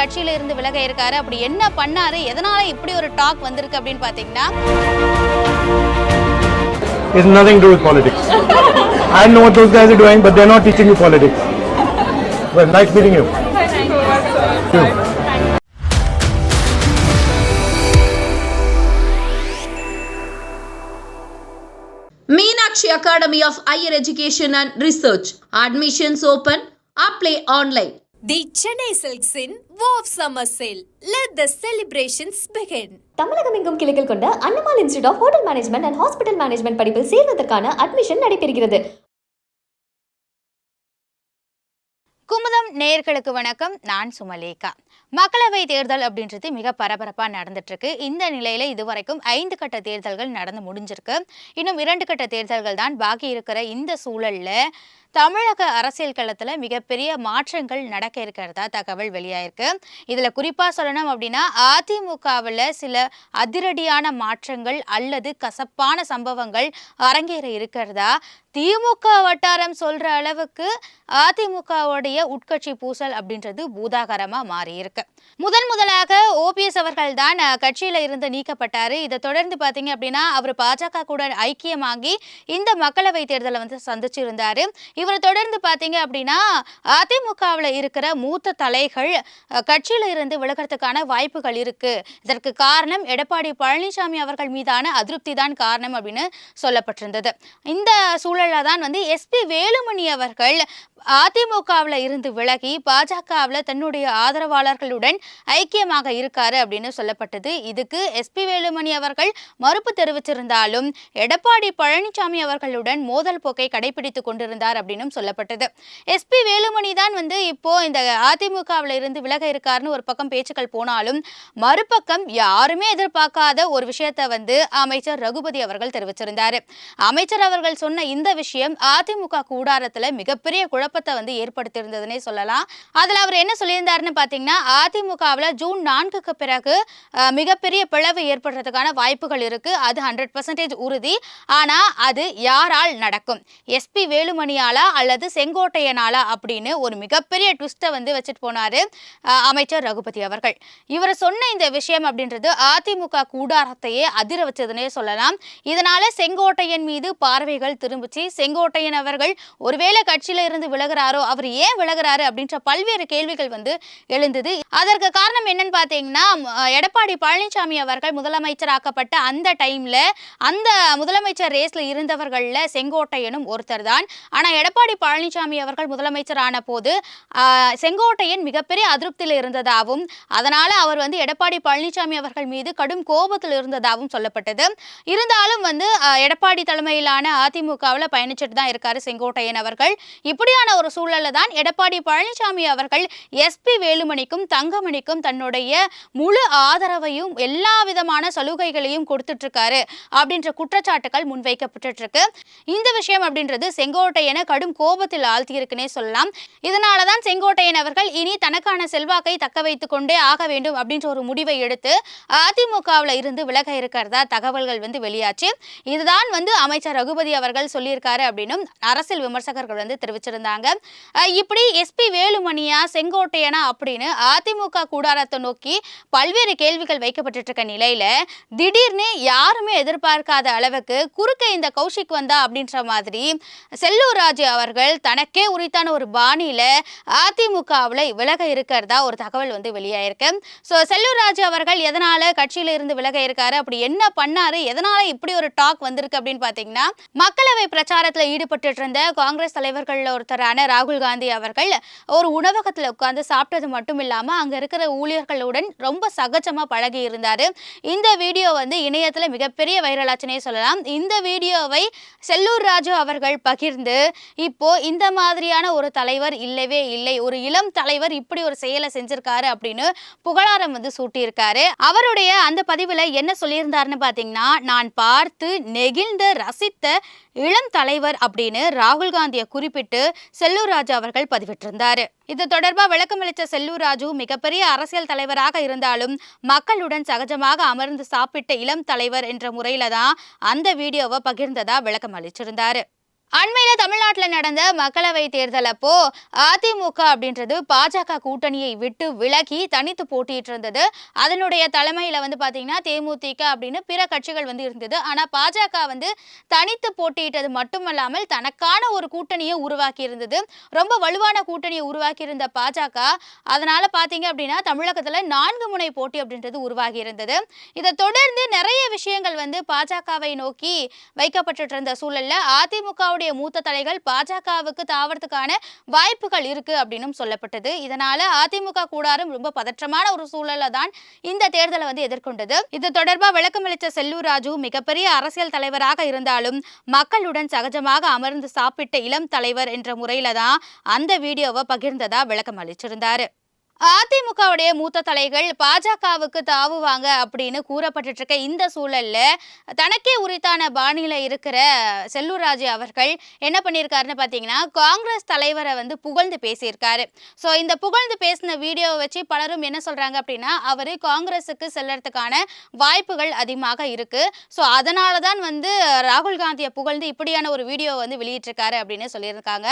கட்சியில இருந்து விலக இருக்காரு. அப்படி என்ன பண்ணாரு, எதனால இப்படி ஒரு டாக் வந்திருக்கு அப்படின்னு பாத்தீங்கன்னா, It's nothing to do with politics. I know what those guys are doing, but they're not teaching you politics. Well, nice meeting you. Thank you. Meenakshi Academy of Higher Education and Research. Admissions open. Apply online. The Chennai Silks in Wow Summer Sale. Let the celebrations begin. தமிழகம் எங்கும் கிளைகள் கொண்ட Annamal institute of hotel management and hospital management படிப்பில் சேர்வதற்கான admission நடைபெறுகிறது. குமுதம் நேயர்களுக்கு வணக்கம். நான் சுமலேகா. மக்களவை தேர்தல் அப்படின்றது மிக பரபரப்பாக நடந்துட்டு இருக்கு. இந்த நிலையில இதுவரைக்கும் 5 கட்ட தேர்தல்கள் நடந்து முடிஞ்சிருக்கு. இன்னும் 2 கட்ட தேர்தல்கள் தான் பாக்கி இருக்கிற இந்த சூழல்ல தமிழக அரசியல் களத்துல மிகப்பெரிய மாற்றங்கள் நடக்க இருக்கிறதா தகவல் வெளியாயிருக்கு. இதுல குறிப்பா சொல்லணும் அப்படின்னா, அதிமுகவில் சில அதிரடியான மாற்றங்கள் அல்லது கசப்பான சம்பவங்கள் அரங்கேற இருக்கிறதா திமுக வட்டாரம் சொல்ற அளவுக்கு அதிமுகவுடைய உட்கட்சி பூசல் அப்படின்றது பூதாகரமா மாறி இருக்கு. முதலாக ஓபிஎஸ் அவர்கள் தான் கட்சியில இருந்து நீக்கப்பட்டாரு. இதை தொடர்ந்து பாத்தீங்க அப்படின்னா, அவர் பாஜக கூட ஐக்கியமாகி இந்த மக்களவை தேர்தலை வந்து சந்திச்சிருந்தாரு. இவரை தொடர்ந்து பாத்தீங்க அப்படின்னா, அதிமுகவில் இருக்கிற மூத்த தலைகள் கட்சியில இருந்து விலகிறதுக்கான வாய்ப்புகள் இருக்கு. இதற்கு காரணம் எடப்பாடி பழனிசாமி அவர்கள் மீதான அதிருப்தி தான் காரணம் அப்படின்னு சொல்லப்பட்டிருந்தது. இந்த சூழல்ல தான் வந்து எஸ்பி வேலுமணி அவர்கள் அதிமுகவில் இருந்து விலகி பாஜகவில் தன்னுடைய ஆதரவாளர்களுடன் ஐக்கியமாக இருக்காரு அப்படின்னு சொல்லப்பட்டது. இதுக்கு எஸ்பி வேலுமணி அவர்கள் மறுப்பு தெரிவித்திருந்தாலும் எடப்பாடி பழனிசாமி அவர்களுடன் மோதல் போக்கை கடைபிடித்துக் கொண்டிருந்தார் அப்படின்னு சொல்லப்பட்டது. எஸ்பி வேலுமணி தான் வந்து இப்போ இந்த அதிமுகவில் இருந்து விலக இருக்காருன்னு ஒரு பக்கம் பேச்சுக்கள் போனாலும், மறுபக்கம் யாருமே எதிர்பார்க்காத ஒரு விஷயத்தை வந்து அமைச்சர் ரகுபதி அவர்கள் தெரிவிச்சிருந்தாரு. அமைச்சர் அவர்கள் சொன்ன இந்த விஷயம் அதிமுக கூடாரத்துல மிகப்பெரிய குழப்பத்தை வந்து ஏற்படுத்தியிருந்ததுன்னே சொல்லலாம். அதுல அவர் என்ன சொல்லியிருந்தாருன்னு பாத்தீங்கன்னா, அதிமுகவில் ஜூன் 4க்கு பிறகு மிகப்பெரிய பிளவு ஏற்படுறதுக்கான வாய்ப்புகள் இருக்கு. அது 100% உறுதி. ஆனா அது யாரால் நடக்கும், எஸ்பி வேலுமணியாலா அல்லது செங்கோட்டையனாலா அப்படின்னு ஒரு மிகப்பெரிய ட்விஸ்ட்டை வந்து வச்சுட்டு போனாரு அமைச்சர் ரகுபதி அவர்கள். இவர் சொன்ன இந்த விஷயம் அப்படின்றது அதிமுக கூடாரத்தையே அதிர வச்சதுன்னே சொல்லலாம். இதனால செங்கோட்டையன் மீது பார்வைகள் திரும்பிச்சு. செங்கோட்டையன் அவர்கள் ஒருவேளை கட்சியில இருந்து விலகிறாரோ, அவர் ஏன் விலகிறாரு அப்படின்ற பல்வேறு கேள்விகள் வந்து எழுந்தது. அதற்கு காரணம் என்னன்னு பாத்தீங்கன்னா, எடப்பாடி பழனிசாமி அவர்கள் முதலமைச்சராக்கப்பட்ட அந்த டைம்ல அந்த முதலமைச்சர் ரேஸ்ல இருந்தவர்கள்ல செங்கோட்டையனும் ஒருத்தர் தான். ஆனா எடப்பாடி பழனிசாமி அவர்கள் முதலமைச்சரான போது செங்கோட்டையன் மிகப்பெரிய அதிருப்தியில் இருந்ததாகவும், அதனால அவர் வந்து எடப்பாடி பழனிசாமி அவர்கள் மீது கடும் கோபத்தில் இருந்ததாகவும் சொல்லப்பட்டது. இருந்தாலும் வந்து எடப்பாடி தலைமையிலான அதிமுகவில் பயணிச்சுட்டு தான் இருக்காரு செங்கோட்டையன் அவர்கள். இப்படியான ஒரு சூழல்ல தான் எடப்பாடி பழனிசாமி அவர்கள் எஸ்பி வேலுமணிக்கும் தங்கமணிக்கும் தன்னுடைய முழு ஆதரவையும் எல்லா விதமான சலுகைகளையும் கொடுத்துட்டு இருக்காரு அப்படின்ற குற்றச்சாட்டுகள் முன்வைக்கப்பட்டு இருக்கு. இந்த விஷயம் அப்படின்றது செங்கோட்டையனை கடும் கோபத்தில் ஆழ்த்தி இருக்குன்னே சொல்லலாம். இதனாலதான் செங்கோட்டையன் அவர்கள் இனி தனக்கான செல்வாக்கை தக்க வைத்துக் கொண்டே ஆக வேண்டும் அப்படின்ற ஒரு முடிவை எடுத்து அதிமுகவில் இருந்து விலக இருக்கிறதா தகவல்கள் வந்து வெளியாச்சு. இதுதான் வந்து அமைச்சர் ரகுபதி அவர்கள் சொல்லியிருக்காரு அப்படின்னு அரசியல் விமர்சகர்கள் வந்து தெரிவிச்சிருந்தாங்க. இப்படி எஸ்பி வேலுமணியா செங்கோட்டையனா அப்படின்னு அதிமுக கூடாரத்தை நோக்கி பல்வேறு கேள்விகள் வைக்கப்பட்டு இருக்க நிலையில திடீர்னு யாருமே எதிர்பார்க்காத அளவுக்கு குறுக்க இந்த கௌஷிக் வந்தா அப்படின்ற மாதிரி செல்லூர் ராஜு அவர்கள் தனக்கே உரித்தான ஒரு பாணியில அதிமுகவில் விலக இருக்கிறதா ஒரு தகவல் வந்து வெளியாயிருக்கு. ஸோ செல்லூர் ராஜு அவர்கள் எதனால கட்சியில இருந்து விலக இருக்காரு, அப்படி என்ன பண்ணாரு, எதனால இப்படி ஒரு டாக் வந்திருக்கு அப்படின்னு பாத்தீங்கன்னா, மக்களவை பிரச்சாரத்தில் ஈடுபட்டு இருந்த காங்கிரஸ் தலைவர்கள் ஒருத்தரான ராகுல் காந்தி அவர்கள் ஒரு உணவகத்தில் உட்கார்ந்து சாப்பிட்டது மட்டும் இல்லாம அங்க இருக்கிற ஊழியர்களுடன் ரொம்ப சகஜமா பழகி இருந்தாரு. இந்த வீடியோ வந்து இணையத்துல மிகப்பெரிய வைரலாச்சுனே சொல்லலாம். இந்த வீடியோவை செல்லூர் ராஜு அவர்கள் பகிர்ந்து, இப்போ இந்த மாதிரியான ஒரு தலைவர் இல்லவே இல்லை, ஒரு இளம் தலைவர் இப்படி ஒரு செயலை செஞ்சிருக்காரு அப்படின்னு புகழாரம் வந்து சூட்டியிருக்காரு. அவருடைய அந்த பதிவுல என்ன சொல்லியிருந்தாருன்னு பாத்தீங்கன்னா, நான் பார்த்து நெகிழ்ந்த ரசித்த இளம் தலைவர் அப்படின்னு ராகுல் காந்தியை குறிப்பிட்டு செல்லூர் ராஜு அவர்கள் பதிவிட்டிருந்தாரு. இது தொடர்பாக விளக்கமளித்த செல்லூர் ராஜு, மிகப்பெரிய அரசியல் தலைவராக இருந்தாலும் மக்களுடன் சகஜமாக அமர்ந்து சாப்பிட்ட இளம் தலைவர் என்ற முறையில தான் அந்த வீடியோவை பகிர்ந்ததா விளக்கம் அளிச்சிருந்தாரு. அண்மையில தமிழ்நாட்டில் நடந்த மக்களவை தேர்தல் அப்போ அதிமுக அப்படின்றது பாஜக கூட்டணியை விட்டு விலகி தனித்து போட்டிட்டு இருந்தது. அதனுடைய தலைமையில பாத்தீங்கன்னா தேமுதிக அப்படின்னு பிற கட்சிகள் இருந்தது. ஆனா பாஜக தனித்து போட்டியிட்டது மட்டுமல்லாமல் தனக்கான ஒரு கூட்டணியை உருவாக்கி இருந்தது. ரொம்ப வலுவான கூட்டணியை உருவாக்கி இருந்த பாஜக அதனால பாத்தீங்க அப்படின்னா தமிழகத்துல 4 முனை போட்டி அப்படின்றது உருவாகி இருந்தது. இதை தொடர்ந்து நிறைய விஷயங்கள் பாஜகவை நோக்கி வைக்கப்பட்டு இருந்த சூழல்ல அதிமுகவுடைய மூத்த தலைகள் பாஜகவுக்கு தாவறதுக்கான வாய்ப்புகள் இருக்கு அப்படின்னு சொல்லப்பட்டது. இதனால அதிமுக கூடாரம் ரொம்ப பதற்றமான ஒரு சூழல்ல தான் இந்த தேர்தலை எதிர்கொண்டது. இது தொடர்பா விளக்கமளித்த செல்லூர் ராஜு மிகப்பெரிய அரசியல் தலைவராக இருந்தாலும் மக்களுடன் சகஜமாக அமர்ந்து சாப்பிட்ட இளம் தலைவர் என்ற முறையில தான் அந்த வீடியோவை பகிர்ந்ததா விளக்கம் அளிச்சிருந்தாரு. அதிமுகவுடைய மூத்த தலைகள் பாஜகவுக்கு தாவுவாங்க அப்படின்னு கூறப்பட்டு இருக்க இந்த சூழல்ல தனக்கே உரித்தான பாணியில இருக்கிற செல்லூர் ராஜு அவர்கள் என்ன பண்ணியிருக்காருன்னு பார்த்தீங்கன்னா காங்கிரஸ் தலைவரை புகழ்ந்து பேசியிருக்காரு. ஸோ இந்த புகழ்ந்து பேசின வீடியோவை வச்சு பலரும் என்ன சொல்றாங்க அப்படின்னா அவரு காங்கிரஸுக்கு செல்லறதுக்கான வாய்ப்புகள் அதிகமாக இருக்கு. ஸோ அதனால தான் ராகுல் காந்தியை புகழ்ந்து இப்படியான ஒரு வீடியோ வெளியிட்டிருக்காரு அப்படின்னு சொல்லியிருக்காங்க.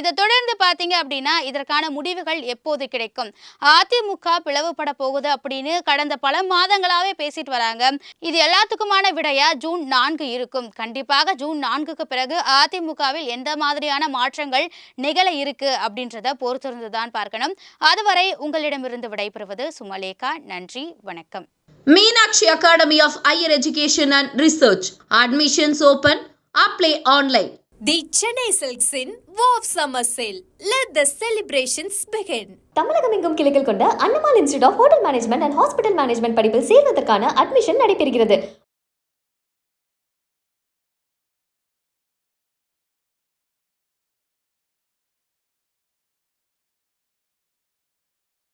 இதை தொடர்ந்து பார்த்தீங்க அப்படின்னா இதற்கான முடிவுகள் எப்போது கிடைக்கும், அதிமுக பிளவுபட போகுது அப்படின்னு கடந்த பல மாதங்களாவே பேசிட்டு வராங்க. இது எல்லாத்துக்குமான விடையா ஜூன் 4 இருக்கும். கண்டிப்பாக ஜூன் 4க்கு பிறகு அதிமுகவில் எந்த மாதிரியான மாற்றங்கள் நிகழ இருக்கு அப்படின்றத பொறுத்திருந்துதான் பார்க்கணும். அதுவரை உங்களிடமிருந்து விடைபெறுவது சுமலேகா. நன்றி, வணக்கம். Meenakshi Academy of Higher Education and Research. Admissions open. Apply online. The Chennai Silks in War of Summer Sale. Let the celebrations begin. தமிழகம் எங்கும் கிளைகள் கொண்ட Annamal institute of hotel management and hospital management படிப்பில் சேர்வதற்கான அட்மிஷன் நடைபெறுகிறது.